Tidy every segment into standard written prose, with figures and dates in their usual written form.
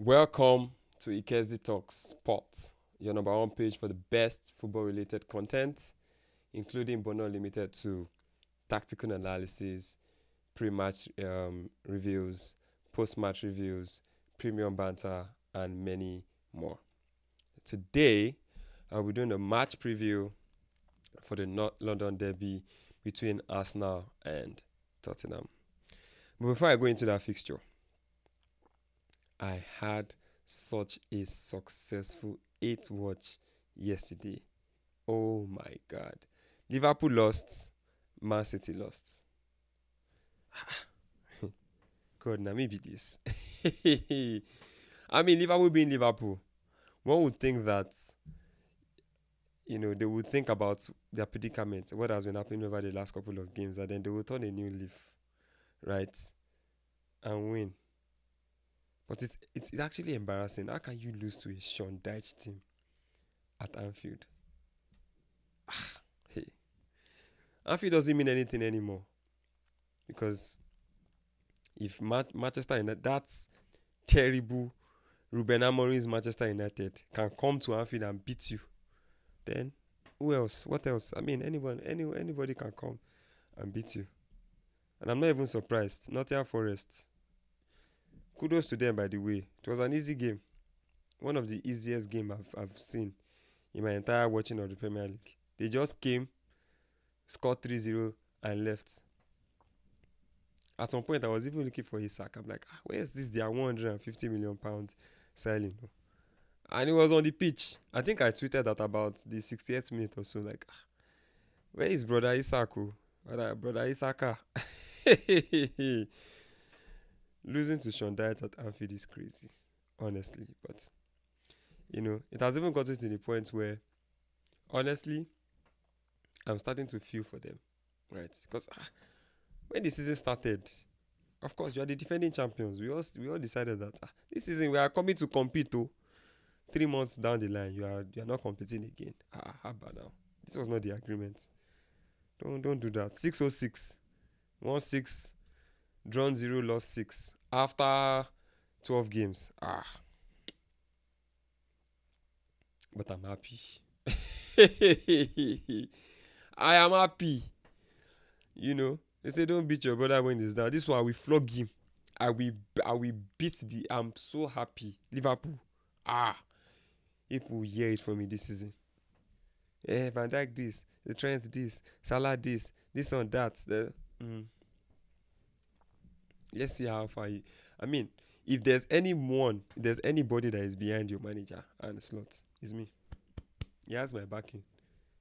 Welcome to Ikezy Talks Sport, your number one page for the best football related content, including but not limited to tactical analysis, pre match reviews, post match reviews, premium banter, and many more. Today, I'll be doing a match preview for the North London derby between Arsenal and Tottenham. But before I go into that fixture, I had such a successful 8 watch yesterday. Oh my god. Liverpool lost, Man City lost. God, now maybe this. I mean, Liverpool being Liverpool, one would think that, they would think about their predicament, what has been happening over the last couple of games, and then they will turn a new leaf, right? And win. But it's actually embarrassing. How can you lose to a Sean Dyche team at Anfield? Hey, Anfield doesn't mean anything anymore because if Manchester United, that's terrible, Ruben Amorim's Manchester United can come to Anfield and beat you, then who else? What else? I mean, anybody can come and beat you, and I'm not even surprised. Nottingham Forest. Kudos to them, by the way. It was an easy game. One of the easiest games I've seen in my entire watching of the Premier League. They just came, scored 3-0 and left. At some point, I was even looking for his sack. I'm like, where is this their £150 million signing? And it was on the pitch. I think I tweeted that about the 68th minute or so. Like, where is brother Isaku? Brother Isaka. Losing to Sean Dyche at Anfield is crazy, honestly. But, it has even gotten to the point where, honestly, I'm starting to feel for them, right? Because when the season started, of course, you are the defending champions. We all decided that this season we are coming to compete. 3 months down the line, you are not competing again. How about now? This was not the agreement. Don't do that. 606, 1-6, drawn 0, lost 6 after 12 games. But I'm happy. I am happy. They say don't beat your brother when he's down. This one, we flog him. I will beat the. I'm so happy. Liverpool. People will hear it from me this season. Van Dijk this, the Trent this, Salah this on that. Let's see how far you. I mean, if there's anybody that is behind your manager and slot, it's me. He has my backing.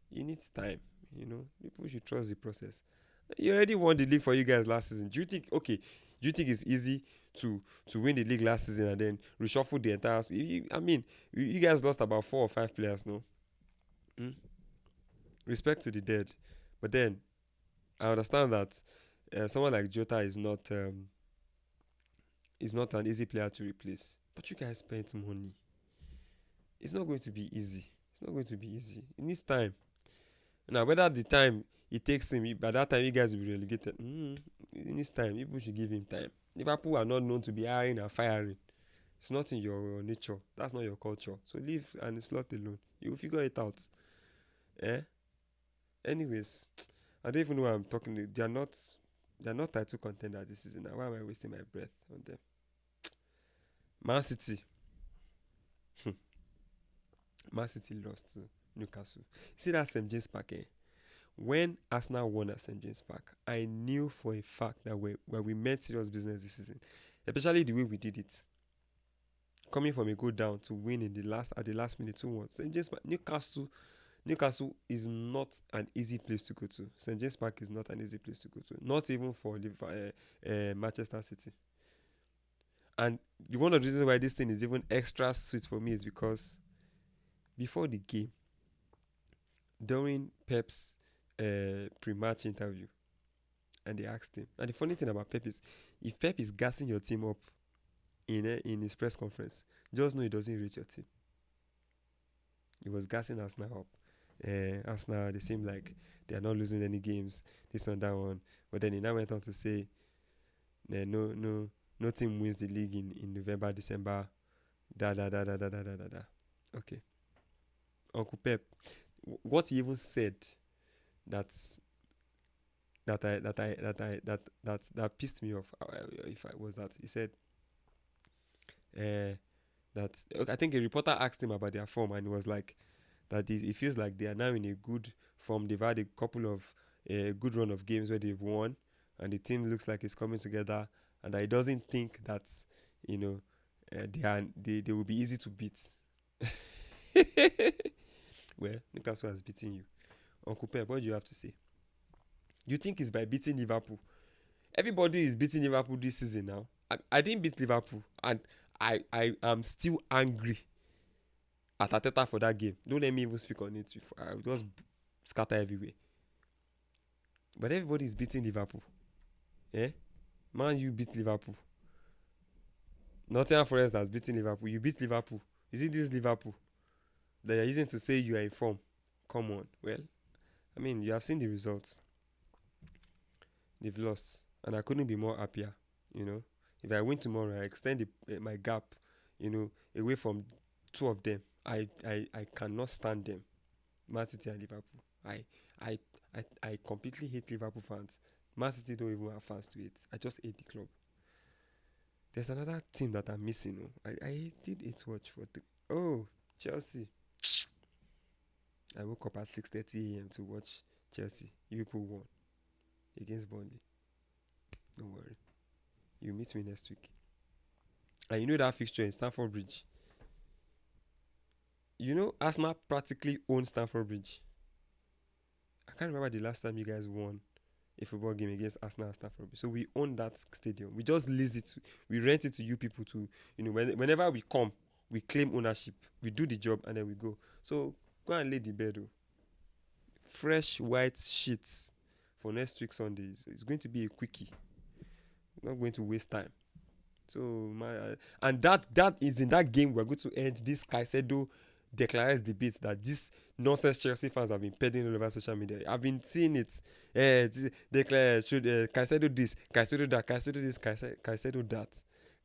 He needs time. People should trust the process. You already won the league for you guys last season. Do you think it's easy to win the league last season and then reshuffle the entire? You guys lost about 4 or 5 players, no? Respect to the dead, but then I understand that someone like Jota is not an easy player to replace. But you guys spent money. It's not going to be easy. It needs time. Now, whether the time it takes him, by that time you guys will be relegated. It needs time. People should give him time. Liverpool are not known to be hiring and firing. It's not in your nature. That's not your culture. So leave and slot alone. You will figure it out. Anyways, I don't even know why I'm talking. They are not title contenders this season. Why am I wasting my breath on them? Man City. Man City lost to Newcastle. See that St. James Park, When Arsenal won at St. James Park, I knew for a fact that we meant serious business this season. Especially the way we did it. Coming from a go down to win at the last minute 2-1. St. James Park, Newcastle is not an easy place to go to. St. James Park is not an easy place to go to. Not even for Manchester City. And one of the reasons why this thing is even extra sweet for me is because before the game, during Pep's pre-match interview, and they asked him. And the funny thing about Pep is, if Pep is gassing your team up in his press conference, just know he doesn't rate your team. He was gassing Arsenal up. Arsenal, they seem like they are not losing any games, this and that one. But then he now went on to say, no team wins the league in November, December, Da. Okay, Uncle Pep. What he even said that that pissed me off. If I was that, he said uh, that okay, I think a reporter asked him about their form, and he was like that he feels like they are now in a good form. They've had a couple of good run of games where they've won, and the team looks like it's coming together, and that he doesn't think that you know they will be easy to beat. Well, Newcastle has beaten you. Uncle Pep, what do you have to say? You think it's by beating Liverpool? Everybody is beating Liverpool this season now. I didn't beat Liverpool, and I am still angry at Ateta for that game. Don't let me even speak on it. I'll just scatter everywhere. But everybody is beating Liverpool. Eh? Man, you beat Liverpool. Nottingham Forest has beaten Liverpool. You beat Liverpool. Is it this Liverpool that you're using to say you are in form? Come on. Well, I mean, you have seen the results. They've lost. And I couldn't be more happier. You know, if I win tomorrow, I extend my gap, away from two of them. I cannot stand them. Man City and Liverpool. I, I completely hate Liverpool fans. Man City don't even have fans to hate. I just hate the club. There's another team that I'm missing. Oh. I did it watch for Chelsea. I woke up at 6:30 a.m. to watch Chelsea. Liverpool won against Burnley. Don't worry. You meet me next week. And you know that fixture in Stamford Bridge. You know Arsenal practically owns Stamford Bridge. I can't remember the last time you guys won a football game against Arsenal at Stamford Bridge. So we own that stadium. We just lease it. We rent it to you people to, whenever we come, we claim ownership. We do the job and then we go. So go and lay the bed. Oh. Fresh white sheets for next week Sunday. It's going to be a quickie. Not going to waste time. So and that is in that game we're going to end this Caicedo declares debate that this nonsense Chelsea fans have been peddling all over social media. I've been seeing it. Declare should Caicedo this, Caicedo that, Caicedo this, Caicedo that.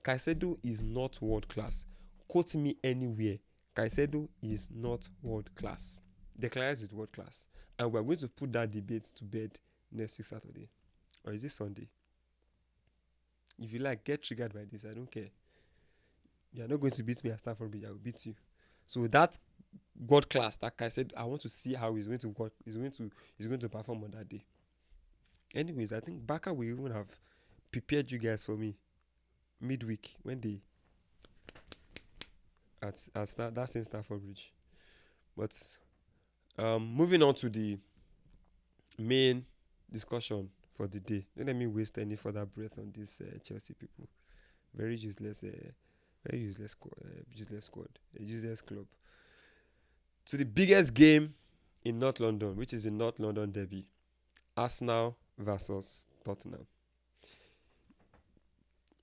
Caicedo is not world class. Quote me anywhere. Caicedo is not world class. Declares is world class, and we're going to put that debate to bed next week Saturday, or is it Sunday? If you like, get triggered by this. I don't care. You are not going to beat me at Stamford Bridge. I will beat you. So that world class, that I said, I want to see how he's going to work. He's going to perform on that day. Anyways, I think Baka will even have prepared you guys for me midweek when they at that same Stamford Bridge. But moving on to the main discussion for the day. Don't let me waste any further breath on these Chelsea people. Very useless. Very useless squad. A useless club. To the biggest game in North London, which is the North London derby. Arsenal versus Tottenham.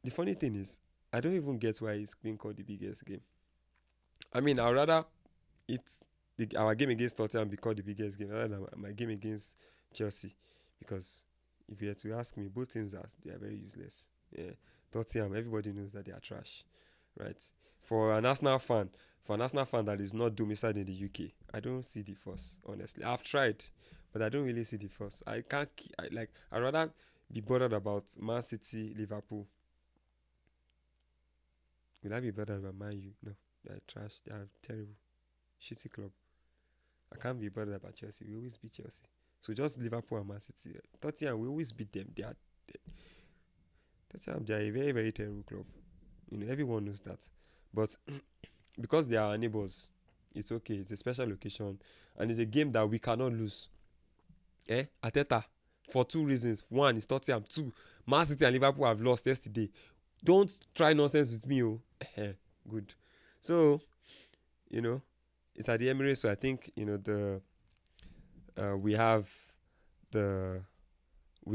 The funny thing is, I don't even get why it's being called the biggest game. I mean, I'd rather our game against Tottenham be called the biggest game rather than my game against Chelsea. Because if you had to ask me, both teams they are very useless. Yeah. Tottenham, everybody knows that they are trash. Right? For an Arsenal fan that is not domiciled in the UK, I don't see the force, honestly. I've tried, but I don't really see the force. I'd rather be bothered about Man City, Liverpool. Will I be bothered about Man U? No. They're trash. They are terrible. Shitty club. I can't be bothered about Chelsea. We always beat Chelsea. So just Liverpool and Man City. Tottenham, we always beat them. Tottenham, they are a very, very terrible club. Everyone knows that. But because they are our neighbors, it's okay. It's a special occasion. And it's a game that we cannot lose. Ateta. For two reasons. One, it's Tottenham. Two, Man City and Liverpool have lost yesterday. Don't try nonsense with me, oh. Good. So, it's at the Emirates, so I think, we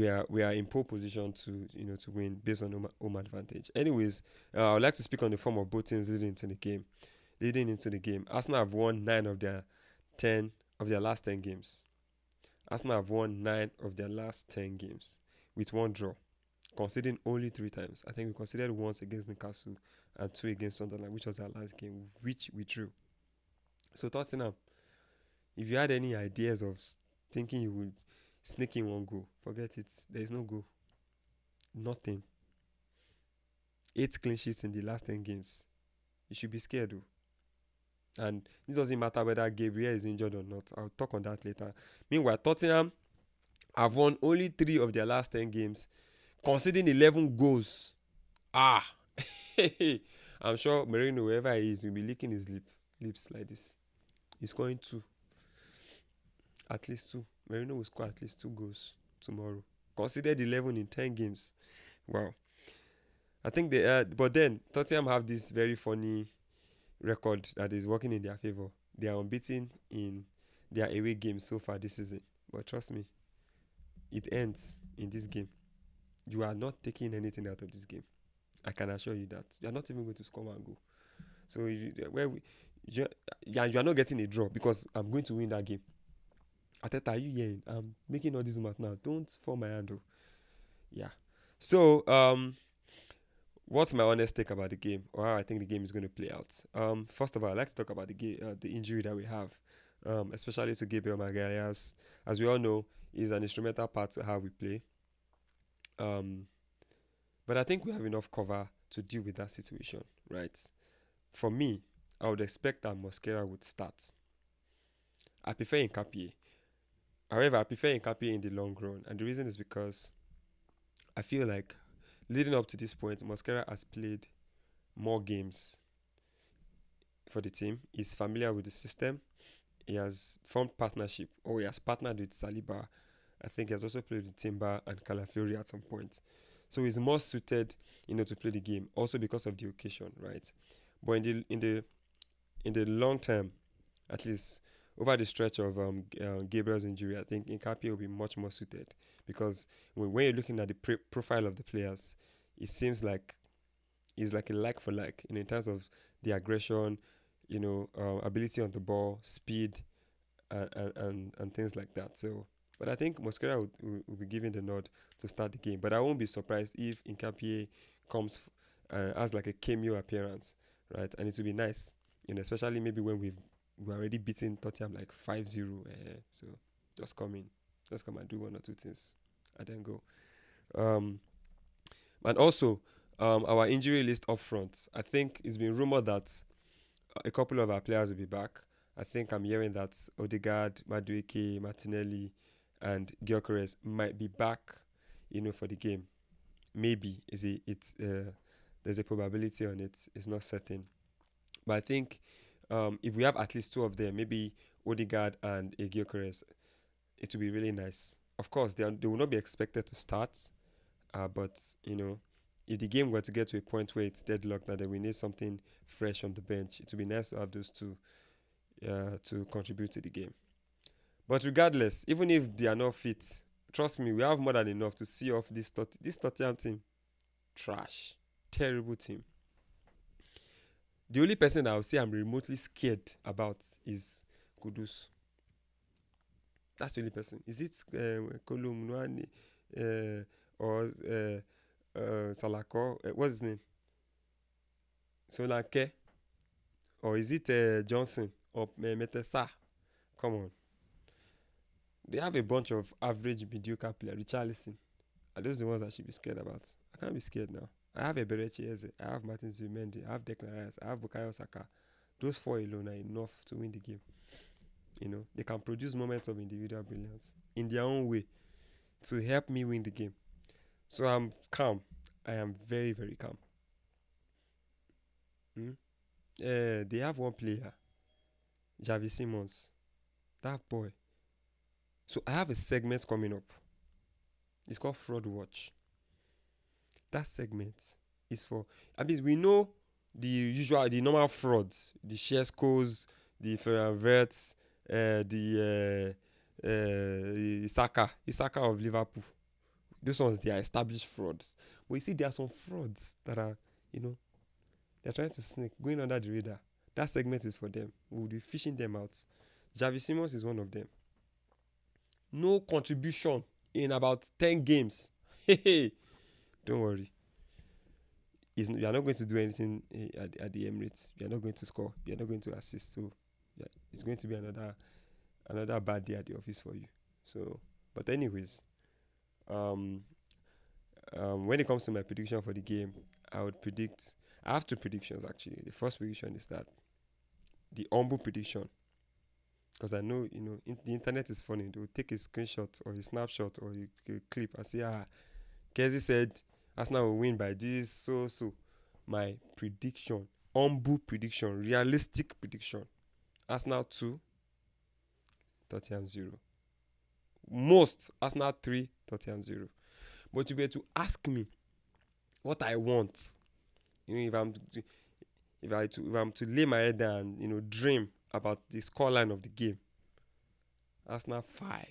are in pole position to win based on home advantage. Anyways, I would like to speak on the form of both teams leading into the game. Arsenal have won 9 of their last 10 games. Arsenal have won 9 of their last 10 games with one draw, conceding only 3 times. I think we conceded once against Newcastle and 2 against Sunderland, which was our last game, which we drew. So Tottenham, if you had any ideas of thinking you would sneak in one goal, forget it. There is no goal. Nothing. 8 clean sheets in the last 10 games. You should be scared though. And it doesn't matter whether Gabriel is injured or not. I'll talk on that later. Meanwhile, Tottenham have won only 3 of their last 10 games, conceding 11 goals. I'm sure Mourinho, wherever he is, will be licking his lips like this. He's scoring 2. At least 2. Mourinho will score at least 2 goals tomorrow. Considered 11 in 10 games. Wow. I think but then Tottenham have this very funny record that is working in their favor. They are unbeaten in their away games so far this season. But trust me, it ends in this game. You are not taking anything out of this game. I can assure you that. You are not even going to score one goal. So you are not getting a draw because I'm going to win that game. Ateta, are you hearing? I'm making all this math now. Don't fall my hand. Yeah. So, what's my honest take about the game, or how I think the game is going to play out? First of all, I'd like to talk about the injury that we have, especially to Gabriel Magalhaes. As we all know, he's an instrumental part to how we play. But I think we have enough cover to deal with that situation, right? For me, I would expect that Mosquera would start. I prefer Nkapie. However, I prefer Nkapie in the long run, and the reason is because I feel like leading up to this point, Mosquera has played more games for the team. He's familiar with the system. He has formed partnership, or he has partnered with Saliba. I think he has also played with Timber and Calafiori at some point. So he's more suited, to play the game, also because of the occasion, right? But in the long term, at least over the stretch of Gabriel's injury, I think Nkapie will be much more suited because when you're looking at the profile of the players, it seems like he's like a like for like in terms of the aggression, ability on the ball, speed, and things like that. So, but I think Mosquera will be given the nod to start the game. But I won't be surprised if Nkapie comes as like a cameo appearance, right? And it will be nice, especially maybe when we're already beaten Tottenham like 5-0. So just come in, just come and do 1 or 2 things, and then go. And also, our injury list up front. I think it's been rumored that a couple of our players will be back. I think I'm hearing that Odegaard, Madueke, Martinelli, and Gyökeres might be back, for the game. Maybe there's a probability on it. It's not certain, but I think if we have at least 2 of them, maybe Odegaard and Gyökeres, it will be really nice. Of course, they will not be expected to start, but if the game were to get to a point where it's deadlocked and then we need something fresh on the bench, it would be nice to have those 2 to contribute to the game. But regardless, even if they are not fit, trust me, we have more than enough to see off this Tottenham team. Trash. Terrible team. The only person that I would say I'm remotely scared about is Kudus. That's the only person. Is it Kolumnuani or Salako? What's his name? Solanke? Or is it Johnson or Metesa? Come on. They have a bunch of average, mediocre players. Richarlison. Are those the ones I should be scared about? I can't be scared now. I have Eberechi Eze. I have Martin Zubimendi. I have Declan Rice. I have Bukayo Saka. Those 4 alone are enough to win the game. They can produce moments of individual brilliance in their own way to help me win the game. So I'm calm. I am very, very calm. They have one player, Javi Simons. That boy. So I have a segment coming up. It's called Fraud Watch. That segment is for, we know the normal frauds, the Shescos, the Ferranverts, the Isaka of Liverpool. Those ones, they are established frauds. But you see, there are some frauds that are, they're trying to sneak, going under the radar. That segment is for them. We'll be fishing them out. Javi Simons is one of them. No contribution in about 10 games. Don't worry. you are not going to do anything at the Emirates. You are not going to score. You are not going to assist. So yeah, it's going to be another bad day at the office for you. So, but anyways, um, when it comes to my prediction for the game, I would predict. I have two predictions actually. The first prediction is that the humble prediction, because I know the internet is funny. They'll take a screenshot or a snapshot or a clip and say, Ikezy said Arsenal will win by this. So my prediction, humble prediction, realistic prediction: Arsenal 2, Tottenham 0. Most Arsenal 3, Tottenham 0. But if you were to ask me what I want, if I'm to lay my head down, dream about the scoreline of the game: Arsenal 5,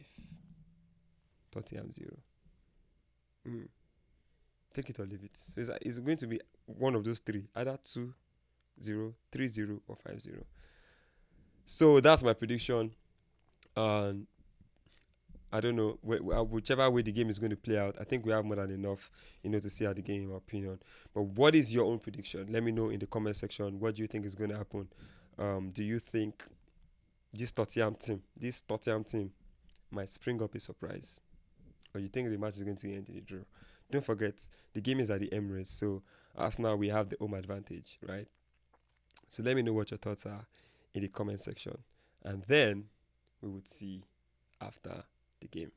Tottenham 0. Mm. Take it or leave it. So it's going to be one of those three, either 2-0, 3-0, or 5-0. So that's my prediction. And I don't know whichever way the game is going to play out. I think we have more than enough, to see how the game, in my opinion. But what is your own prediction? Let me know in the comment section. What do you think is going to happen? Do you think this Tottenham team might spring up a surprise, or you think the match is going to end in a draw? Don't forget, the game is at the Emirates, so Arsenal, we have the home advantage, right? So let me know what your thoughts are in the comment section, and then we would see after the game.